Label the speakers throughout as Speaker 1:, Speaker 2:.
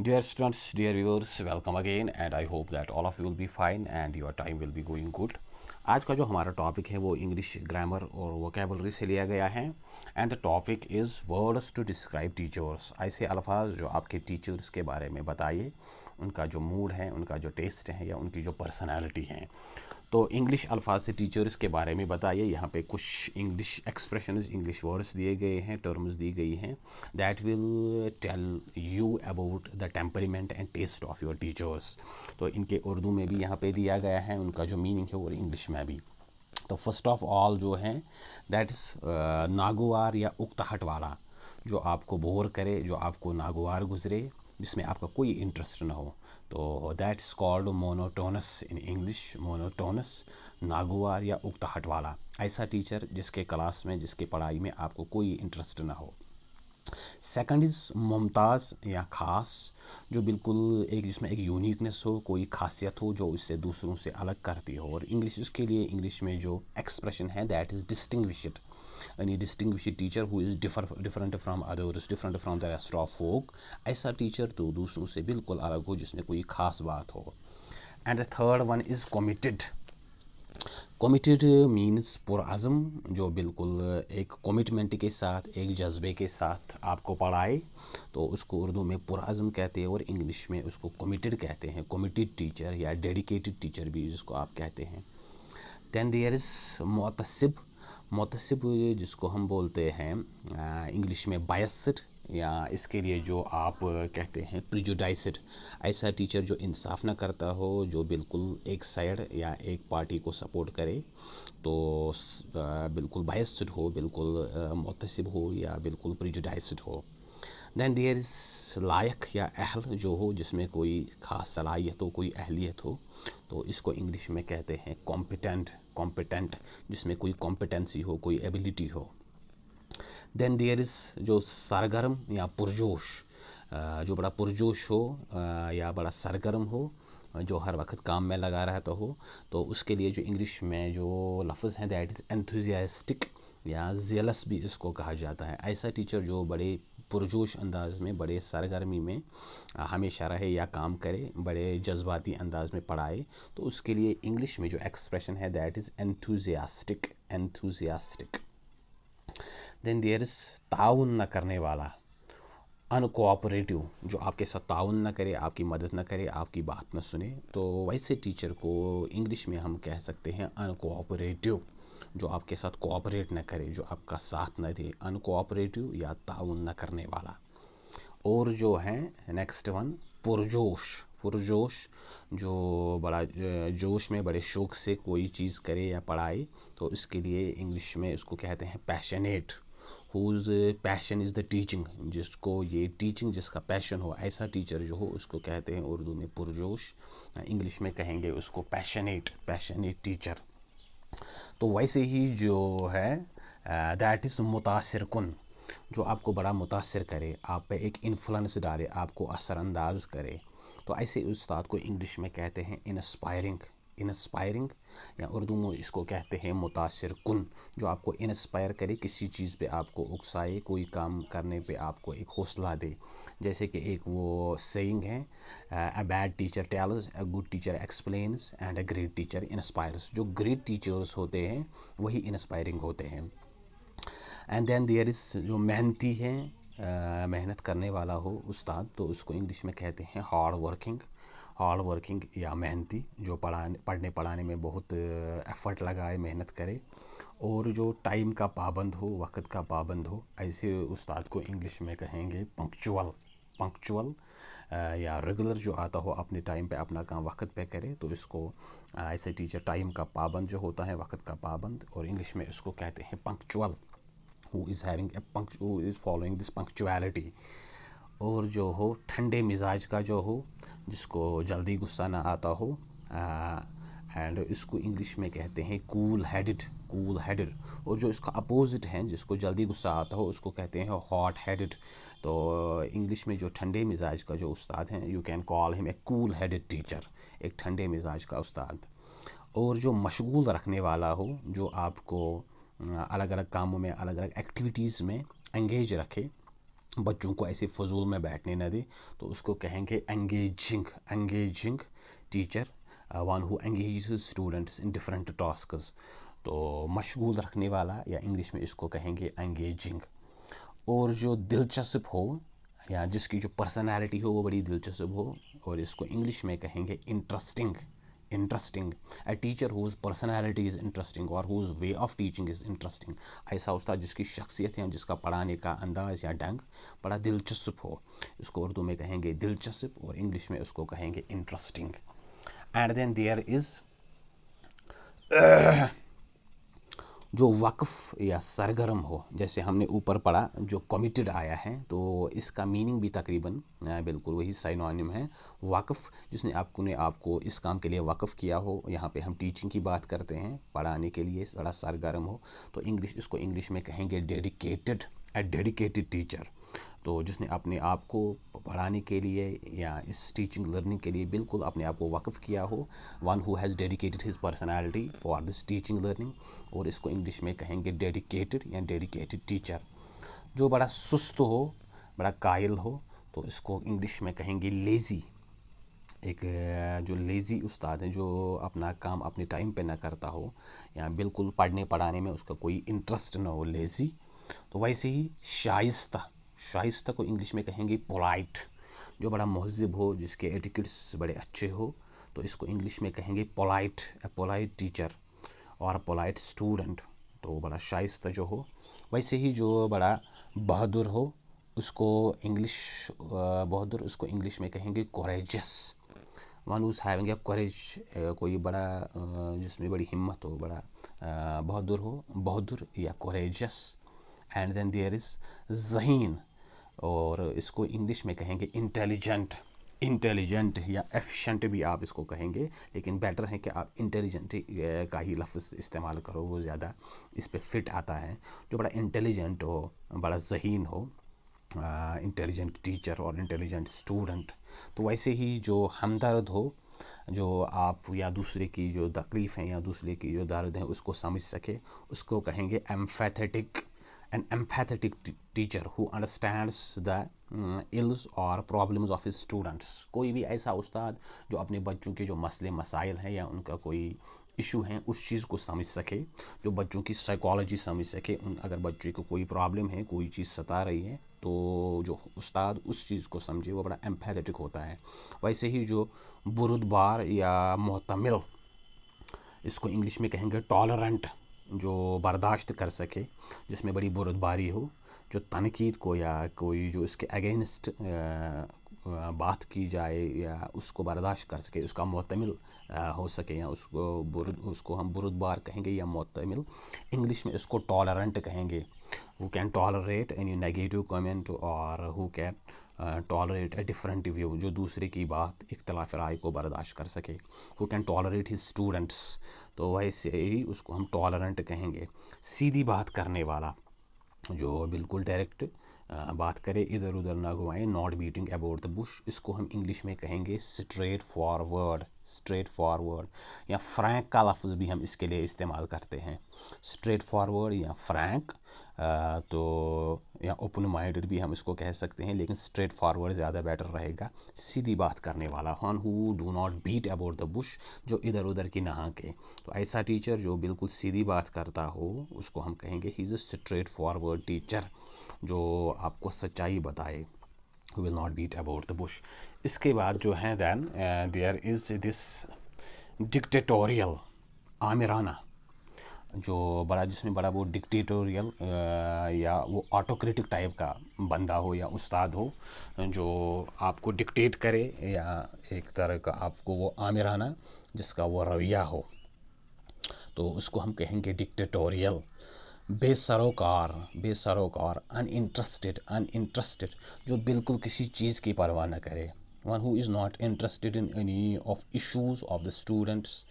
Speaker 1: Dear students, dear viewers, welcome again and I hope that all of you will be fine and your time will be going good. आज का जो हमारा topic है वो English grammar और vocabulary से लिया गया है and the topic is words to describe teachers. ऐसे अल्फाज जो आपके टीचर्स के बारे में बताइए, उनका जो मूड है, उनका जो टेस्ट है या उनकी जो पर्सनालिटी है। तो इंग्लिश अल्फाज से टीचर्स के बारे में बताइए। यहाँ पे कुछ इंग्लिश एक्सप्रेशंस, इंग्लिश वर्ड्स दिए गए हैं, टर्म्स दी गई हैं that will tell you about the temperament and taste of your teachers. तो इनके उर्दू में भी यहाँ पे दिया गया है, उनका जो मीनिंग है और इंग्लिश में भी। तो फर्स्ट ऑफ ऑल जो है दैट इज़ नागवार या उकताहट वाला, जो आपको बोर करे, जो आपको नागवार गुजरे, जिसमें आपका कोई इंटरेस्ट ना हो, तो that is called monotonous in English. Monotonous, नागवार या उकताहट वाला, ऐसा टीचर जिसके क्लास में, जिसके पढ़ाई में आपको कोई इंटरेस्ट ना हो। सेकंड इज़ मुमताज़ या ख़ास, जो बिल्कुल एक जिसमें एक यूनिकनेस हो, कोई खासियत हो जो इससे दूसरों से अलग करती हो। और इंग्लिश इसके लिए इंग्लिश में जो एक्सप्रेशन है दैट इज़ डिस्टिंग्विश्ड, यानी distinguished teacher who is different from others, different from the rest of folk. ऐसा टीचर तो दूसरों से बिल्कुल अलग हो, जिसमें कोई ख़ास बात हो। And the third one is committed. Committed means पुरअज़म, जो बिल्कुल एक कमिटमेंट के साथ, एक जज्बे के साथ आपको पढ़ाए, तो उसको उर्दू में पुरअज़म कहते हैं और इंग्लिश में उसको कमिटेड कहते हैं। कमिटेड टीचर या डेडिकेटेड टीचर भी जिसको आप कहते हैं। दैन देयर इज़ मुतसिब। मुतसिब जिसको हम बोलते हैं इंग्लिश में बायस्ड, या इसके लिए जो आप कहते हैं प्रिजुडाइस्ड। ऐसा टीचर जो इंसाफ ना करता हो, जो बिल्कुल एक साइड या एक पार्टी को सपोर्ट करे, तो बिल्कुल बायस्ड हो, बिल्कुल मुतसिब हो या बिल्कुल प्रिजुडाइस्ड हो। दैन देयर इज़ लायक या अहल, जो हो जिसमें कोई ख़ास सलाहियत हो, कोई अहलियत हो, तो इसको इंग्लिश में कहते हैं कॉम्पिटेंट। कॉम्पिटेंट जिसमें कोई कॉम्पिटेंसी हो, कोई एबिलिटी हो। दैन देयर इज़ जो सरगर्म या पुरजोश, जो बड़ा पुरजोश हो या बड़ा सरगर्म हो, जो हर वक्त काम में लगा रहता हो, तो उसके लिए जो इंग्लिश में जो लफ्ज़ हैं दैट इज़ एंथुजियास्टिक या जेलस भी इसको कहा जाता है। ऐसा टीचर जो बड़े पुरजोश अंदाज में, बड़े सरगर्मी में हमेशा रहे या काम करे, बड़े जज्बाती अंदाज में पढ़ाए, तो उसके लिए इंग्लिश में जो एक्सप्रेशन है that is enthusiastic. Enthusiastic. Then there is ताउन न करने वाला, अनकोऑपरेटिव, जो आपके साथ ताउन ना करे, आपकी मदद ना करे, आपकी बात ना सुने, तो वैसे टीचर को इंग्लिश में हम कह सकते हैं अनकोऑपरेटिव, जो आपके साथ कोऑपरेट ना करे, जो आपका साथ ना दे, अनकोऑपरेटिव या ताउन ना करने वाला। और जो है नेक्स्ट वन पुरजोश। पुरजोश जो बड़ा जोश में, बड़े शौक़ से कोई चीज़ करे या पढ़ाए, तो इसके लिए इंग्लिश में इसको कहते हैं passionate. Who's passion is the teaching, जिसको ये टीचिंग, जिसका पैशन हो, ऐसा टीचर जो हो उसको कहते हैं उर्दू में पुरजोश, इंग्लिश में कहेंगे उसको पैशनेट। Passionate teacher. तो वैसे ही जो है दैट इज़ मुतासिर कुन, जो आपको बड़ा मुतासिर करे, आप पे एक इन्फ्लुएंस डाले, आपको असरअंदाज करे, तो ऐसे उस्ताद को इंग्लिश में कहते हैं इंस्पायरिंग। इंस्पायरिंग या उर्दू में इसको कहते हैं मुतासिर कुन, जो आपको इंस्पायर करे, किसी चीज़ पे आपको उकसाए, कोई काम करने पे आपको एक हौसला दे। जैसे कि एक वो सेइंग है, a bad teacher tales, a good teacher explains and a great teacher inspires. जो ग्रेट टीचर्स होते हैं वही इंस्पायरिंग होते हैं। एंड देन देयर इज़ जो मेहनती है, मेहनत करने वाला हो उस्ताद, तो उसको इंग्लिश में कहते हैं हार्ड वर्किंग। हार्ड वर्किंग या मेहनती, जो पढ़ने पढ़ाने में बहुत एफ़र्ट लगाए, मेहनत करे, और जो टाइम का पाबंद हो, वक्त का पाबंद हो, ऐसे उस्ताद को इंग्लिश में कहेंगे पंक्चुअल। पंक्चुअल या रेगुलर, जो आता हो अपने टाइम पे अपना काम वक्त पे करे, तो इसको ऐसे टीचर, टाइम का पाबंद जो होता है, वक्त का पाबंद, और इंग्लिश में इसको कहते हैं punctual. who is following this punctuality। और जो हो ठंडे मिजाज का जो हो, जिसको जल्दी गुस्सा ना आता हो, एंड इसको इंग्लिश में कहते हैं कूल हेडेड। Cool headed. और जो इसका अपोजिट है, जिसको जल्दी गुस्सा आता हो, उसको कहते हैं हॉट हेडेड। तो इंग्लिश में जो ठंडे मिजाज का जो उस्ताद हैं, you can call him a cool headed teacher, एक ठंडे मिजाज का उस्ताद। और जो मशगूल रखने वाला हो, जो आपको अलग अलग कामों में, अलग अलग एक्टिविटीज़ में एंगेज रखे, बच्चों को ऐसे फजूल में बैठने न दे, तो उसको कहेंगे engaging teacher, one who engages students in different tasks. तो मशगूल रखने वाला, या इंग्लिश में इसको कहेंगे एंगेजिंग। और जो दिलचस्प हो, या जिसकी जो पर्सनालिटी हो वो बड़ी दिलचस्प हो, और इसको इंग्लिश में कहेंगे interesting. A teacher whose personality is interesting और whose way of teaching is interesting. ऐसा उस्ताद जिसकी शख्सियत है, जिसका पढ़ाने का अंदाज़ या ढंग बड़ा दिलचस्प हो, इसको उर्दू में कहेंगे दिलचस्प, और इंग्लिश में उसको कहेंगे interesting. And then there is जो वक्फ या सरगर्म हो, जैसे हमने ऊपर पढ़ा जो कमिटेड आया है, तो इसका मीनिंग भी तकरीबन बिल्कुल वही साइनोनिम है। वक्फ, जिसने आपको इस काम के लिए वक्फ किया हो, यहाँ पे हम टीचिंग की बात करते हैं, पढ़ाने के लिए बड़ा सरगर्म हो, तो इसको इंग्लिश में कहेंगे डेडिकेटेड, ए डेडिकेटेड टीचर। तो जिसने अपने आप को पढ़ाने के लिए या इस टीचिंग लर्निंग के लिए बिल्कुल अपने आप को वक्फ किया हो, one who has dedicated his personality for this teaching learning, और इसको इंग्लिश में कहेंगे डेडिकेटेड या डेडिकेटेड टीचर। जो बड़ा सुस्त हो, बड़ा कायल हो, तो इसको इंग्लिश में कहेंगे लेज़ी। एक जो लेज़ी उस्ताद है, जो अपना काम अपने टाइम पे ना करता हो, या बिल्कुल पढ़ने पढ़ाने में उसका कोई इंटरेस्ट ना हो, लेज़ी। तो वैसे ही शाइस्ता को इंग्लिश में कहेंगे पोलाइट। जो बड़ा महज़िब हो, जिसके एटिकेट्स बड़े अच्छे हो, तो इसको इंग्लिश में कहेंगे पोलाइट, ए पोलाइट टीचर और पोलाइट स्टूडेंट। तो बड़ा शाइस्ता जो हो। वैसे ही जो बड़ा बहादुर हो, उसको उसको इंग्लिश में कहेंगे कोरेजस। वन हुज हैविंग ए कोरेज, कोई बड़ा जिसमें बड़ी हिम्मत हो, बड़ा बहादुर या कोरेजस। एंड देन देयर इज़ ज़हीन, और इसको इंग्लिश में कहेंगे इंटेलिजेंट या एफिशिएंट भी आप इसको कहेंगे, लेकिन बेटर है कि आप इंटेलिजेंट का ही लफ्ज़ इस्तेमाल करो, वो ज़्यादा इस पे फिट आता है। जो बड़ा इंटेलिजेंट हो, बड़ा ज़हीन हो, इंटेलिजेंट टीचर और इंटेलिजेंट स्टूडेंट। तो वैसे ही जो हमदर्द हो, जो आप या दूसरे की जो तकलीफ़ हैं या दूसरे की जो दर्द है उसको समझ सके, उसको कहेंगे एम्फैथेटिक। An empathetic teacher who understands the ills or problems of his students। कोई भी ऐसा उस्ताद जो अपने बच्चों के जो मसले मसाइल हैं या उनका कोई इशू है उस चीज़ को समझ सके, जो बच्चों की साइकोलॉजी समझ सके। अगर बच्चे को कोई प्रॉब्लम है, कोई चीज़ सता रही है, तो जो उस्ताद उस चीज़ को समझे वो बड़ा एम्पैथेटिक होता है। वैसे ही जो बुरुदबार या मोहतमिल, इसको इंग्लिश में कहेंगे टॉलरेंट। जो बर्दाश्त कर सके, जिसमें बड़ी बुरदबारी हो, जो तनकीद को या कोई जो इसके अगेंस्ट बात की जाए या उसको बर्दाश्त कर सके, उसका मुतमिल हो सके, या उसको हम बुरदबार कहेंगे या मुतमिल। इंग्लिश में इसको टॉलरेंट कहेंगे। Who can tolerate any negative comment, और who can tolerate a different view, जो दूसरे की बात इख्तलाफ राय को बर्दाश्त कर सके। Who can tolerate his students, तो वैसे ही उसको हम टॉलरेंट कहेंगे। सीधी बात करने वाला, जो बिल्कुल डायरेक्ट बात करे, इधर उधर ना घुमाए, not beating about the Bush, इसको हम इंग्लिश में कहेंगे स्ट्रेट फॉरवर्ड। या फ्रैंक का लफ्ज़ भी हम इसके लिए इस्तेमाल करते हैं, स्ट्रेट फॉरवर्ड या फ्रैंक। तो या ओपन माइंडेड भी हम इसको कह सकते हैं, लेकिन स्ट्रेट फॉरवर्ड ज़्यादा बेटर रहेगा। सीधी बात करने वाला, one who do not beat about the bush, जो इधर उधर की ना के। तो ऐसा टीचर जो बिल्कुल सीधी बात करता हो, उसको हम कहेंगे he is a straightforward teacher, जो आपको सच्चाई बताए, will not beat about the bush. इसके बाद जो है then there is this dictatorial, आमिराना, जो बड़ा जिसमें बड़ा वो डिक्टेटोरियल या वो ऑटोक्रेटिक टाइप का बंदा हो या उस्ताद हो, जो आपको डिक्टेट करे, या एक तरह का आपको वो आमिराना जिसका वो रवैया हो, तो उसको हम कहेंगे डिक्टेटोरियल। बेसरोकार अनइंटरेस्टेड, जो बिल्कुल किसी चीज़ की परवाह न करे, one who is not interested in any of issues of the students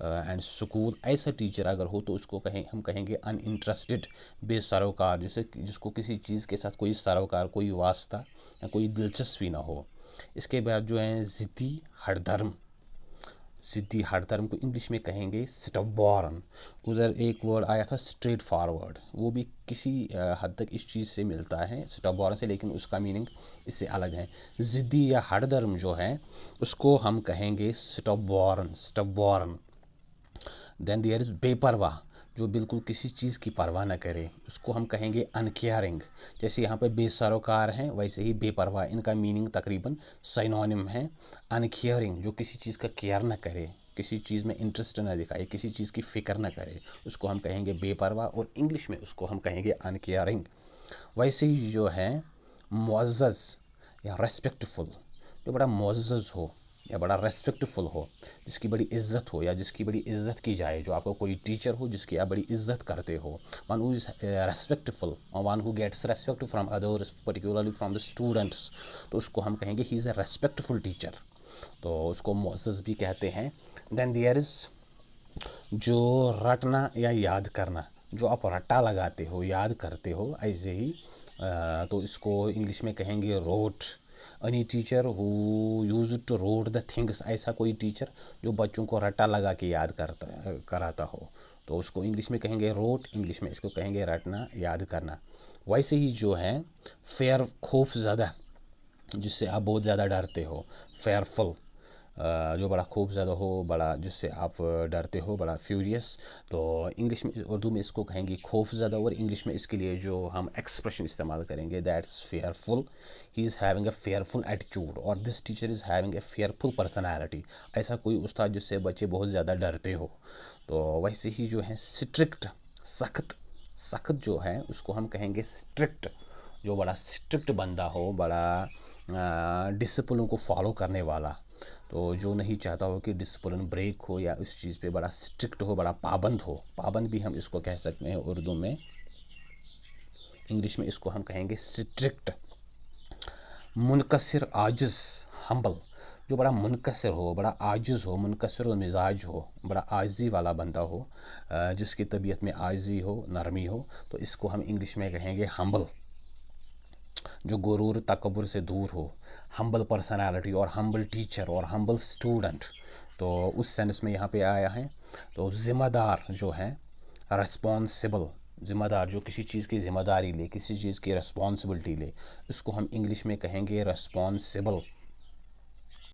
Speaker 1: and school. ऐसा टीचर अगर हो तो उसको हम कहेंगे अनइंटरेस्टेड, बेसरोकार, जिसको किसी चीज़ के साथ कोई सरोकार, कोई वास्ता या कोई दिलचस्पी ना हो। इसके बाद जो है ज़िद्दी, हठधर्म, ضدی ہر درم کو انگلش میں کہیں گے سٹبورن. ادھر ایک ورڈ آیا تھا اسٹریٹ فارورڈ، وہ بھی کسی حد تک اس چیز سے ملتا ہے سٹبورن سے، لیکن اس کا میننگ اس سے الگ ہے. ضدی یا ہر درم جو ہے اس کو ہم کہیں گے سٹبورن. دین دیئر از بے پرواہ، جو بالکل کسی چیز کی پرواہ نہ کرے، اس کو ہم کہیں گے انکیئرنگ. جیسے یہاں پہ بے سروکار ہیں، ویسے ہی بے پرواہ، ان کا میننگ تقریباً سینونیم ہے. انکیئرنگ، جو کسی چیز کا کیئر نہ کرے، کسی چیز میں انٹرسٹ نہ دکھائے، کسی چیز کی فکر نہ کرے، اس کو ہم کہیں گے بے پرواہ، اور انگلش میں اس کو ہم کہیں گے انکیئرنگ. ویسے ہی جو ہے معزز یا ریسپیکٹفل، جو بڑا معزز ہو یا بڑا ریسپیکٹفل ہو، جس کی بڑی عزت ہو یا جس کی بڑی عزت کی جائے، جو آپ کو کوئی ٹیچر ہو جس کی آپ بڑی عزت کرتے ہو. One who is respectful, one who gets respect from others, particularly from the students, تو اس کو ہم کہیں گے ہی از اے ریسپیکٹفل ٹیچر، تو اس کو معزز بھی کہتے ہیں. دین دیئر از جو رٹنا یا یاد کرنا، جو آپ رٹا لگاتے ہو، یاد کرتے ہو ایسے ہی، تو اس کو انگلش میں کہیں گے rote. Any teacher who use to rote the things, ایسا کوئی ٹیچر جو بچوں کو رٹا لگا کے یاد کراتا ہو، تو اس کو انگلش میں کہیں گے روٹ، انگلش میں اس کو کہیں گے رٹنا، یاد کرنا. ویسے ہی جو ہے فیئر، خوف زدہ، جس سے آپ بہت زیادہ ڈرتے ہو، فیئرفل، جو بڑا خوف زدہ ہو، بڑا جس سے آپ ڈرتے ہو، بڑا فیوریس، تو انگلش میں، اردو میں اس کو کہیں گے خوف زدہ، اور انگلش میں اس کے لیے جو ہم ایکسپریشن استعمال کریں گے that's fearful. He is having a fearful attitude, اور this teacher is having a fearful personality. ایسا کوئی استاد جس سے بچے بہت زیادہ ڈرتے ہو. تو ویسے ہی جو ہے اسٹرکٹ، سخت جو ہے اس کو ہم کہیں گے اسٹرکٹ. جو بڑا اسٹرکٹ بندہ ہو، بڑا ڈسپلن کو فالو کرنے والا، تو جو نہیں چاہتا ہو کہ ڈسپلن بریک ہو یا اس چیز پہ بڑا اسٹرکٹ ہو، بڑا پابند ہو. پابند بھی ہم اس کو کہہ سکتے ہیں اردو میں، انگلش میں اس کو ہم کہیں گے اسٹرکٹ. منکسر، عاجز، ہمبل، جو بڑا منکسر ہو، بڑا عاجز ہو، منکسر المزاج ہو، بڑا عاجزی والا بندہ ہو، جس کی طبیعت میں عاجزی ہو، نرمی ہو، تو اس کو ہم انگلش میں کہیں گے ہمبل. جو غرور تکبر سے دور ہو، ہمبل پرسنالٹی، اور ہمبل ٹیچر، اور ہمبل اسٹوڈنٹ، تو اس سینس میں یہاں پہ آیا ہے. تو ذمہ دار جو ہے، ریسپانسبل، ذمہ دار جو کسی چیز کی ذمہ داری لے، کسی چیز کی ریسپانسبلٹی لے، اس کو ہم انگلش میں کہیں گے ریسپانسبل.